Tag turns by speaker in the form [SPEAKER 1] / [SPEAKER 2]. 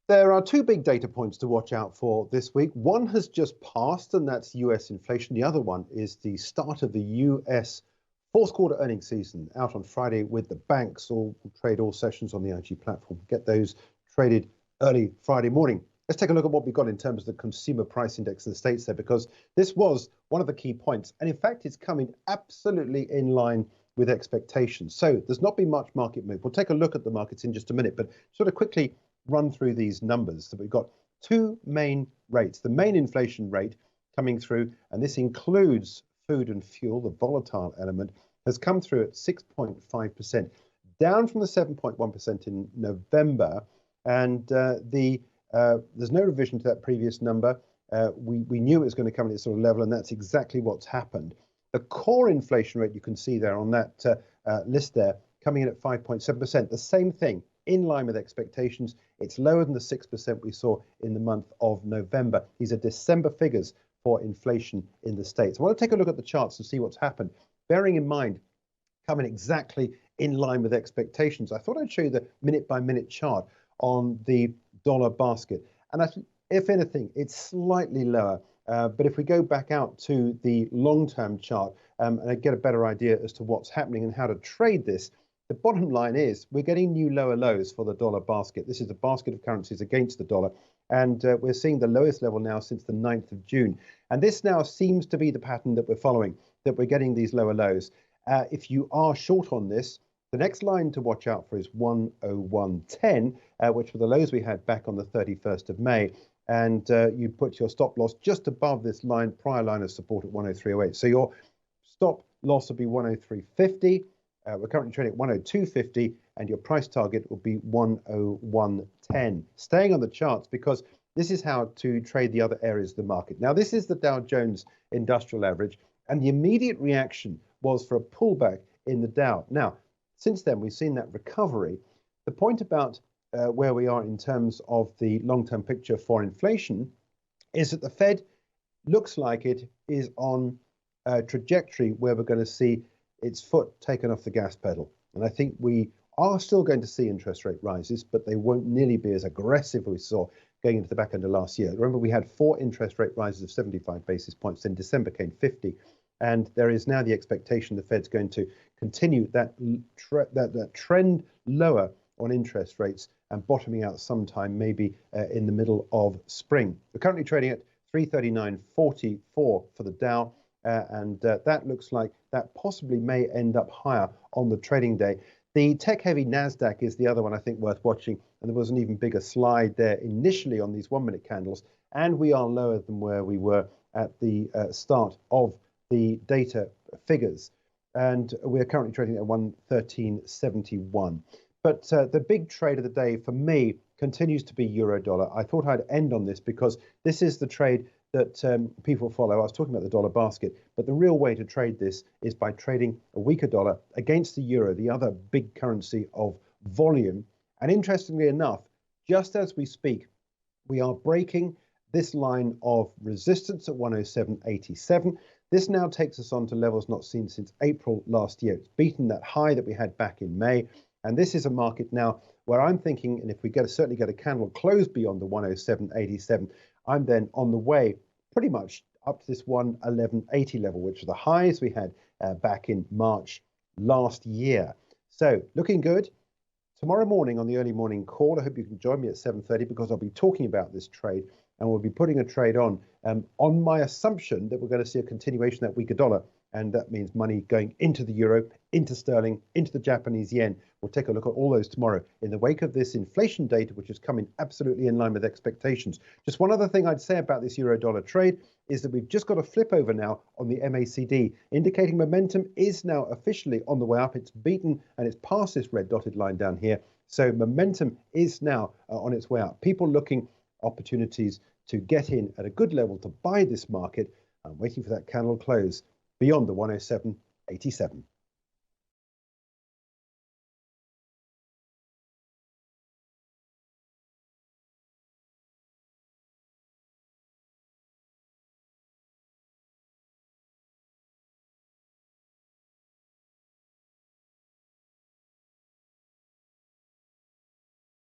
[SPEAKER 1] There are two big data points to watch out for this week. One has just passed, and that's US inflation. The other one is the start of the US fourth quarter earnings season out on Friday with the banks. All trade all sessions on the IG platform. Get those traded early Friday morning. Let's take a look at what we got in terms of the consumer price index in the States there, because this was one of the key points. And in fact, it's coming absolutely in line with expectations. So there's not been much market move. We'll take a look at the markets in just a minute, but sort of quickly run through these numbers. So we've got two main rates. The main inflation rate coming through, and this includes food and fuel, the volatile element, has come through at 6.5%, down from the 7.1% in November. And there's no revision to that previous number. We knew it was going to come at this sort of level, and that's exactly what's happened. The core inflation rate you can see there on that list there, coming in at 5.7%. The same thing, in line with expectations. It's lower than the 6% we saw in the month of November. These are December figures for inflation in the States. I want to take a look at the charts and see what's happened. Bearing in mind, coming exactly in line with expectations, I thought I'd show you the minute-by-minute chart on the dollar basket. And if anything, it's slightly lower. But if we go back out to the long-term chart and I get a better idea as to what's happening and how to trade this, the bottom line is we're getting new lower lows for the dollar basket. This is the basket of currencies against the dollar. And we're seeing the lowest level now since the 9th of June. And this now seems to be the pattern that we're following, that we're getting these lower lows. If you are short on this, the next line to watch out for is 101.10, which were the lows we had back on the 31st of May. And you put your stop loss just above this line, prior line of support at 103.08. So your stop loss will be 103.50. We're currently trading at 102.50, and your price target will be 101.10. Staying on the charts, because this is how to trade the other areas of the market. Now, this is the Dow Jones Industrial Average, and the immediate reaction was for a pullback in the Dow. Now, since then, we've seen that recovery. The point about where we are in terms of the long-term picture for inflation is that the Fed looks like it is on a trajectory where we're going to see its foot taken off the gas pedal. And I think we are still going to see interest rate rises, but they won't nearly be as aggressive as we saw going into the back end of last year. Remember, we had 4 interest rate rises of 75 basis points. In December came 50. And there is now the expectation the Fed's going to continue that trend lower on interest rates and bottoming out sometime maybe in the middle of spring. We're currently trading at 339.44 for the Dow. And that looks like that possibly may end up higher on the trading day. The tech-heavy NASDAQ is the other one I think worth watching. And there was an even bigger slide there initially on these 1-minute candles. And we are lower than where we were at the start of the data figures. And we're currently trading at 113.71. But the big trade of the day for me continues to be euro dollar. I thought I'd end on this because this is the trade that people follow. I was talking about the dollar basket, but the real way to trade this is by trading a weaker dollar against the euro, the other big currency of volume. And interestingly enough, just as we speak, we are breaking this line of resistance at 107.87. This now takes us on to levels not seen since April last year. It's beaten that high that we had back in May. And this is a market now where I'm thinking, and if we certainly get a candle close beyond the 107.87, I'm then on the way pretty much up to this 111.80 level, which are the highs we had back in March last year. So looking good. Tomorrow morning on the early morning call, I hope you can join me at 7:30 because I'll be talking about this trade and we'll be putting a trade on my assumption that we're going to see a continuation of that weaker dollar. And that means money going into the euro, into sterling, into the Japanese yen. We'll take a look at all those tomorrow in the wake of this inflation data, which is coming absolutely in line with expectations. Just one other thing I'd say about this euro dollar trade is that we've just got a flip over now on the MACD, indicating momentum is now officially on the way up. It's beaten and it's past this red dotted line down here. So momentum is now on its way up. People looking opportunities to get in at a good level to buy this market. I'm waiting for that candle close beyond the 107.87.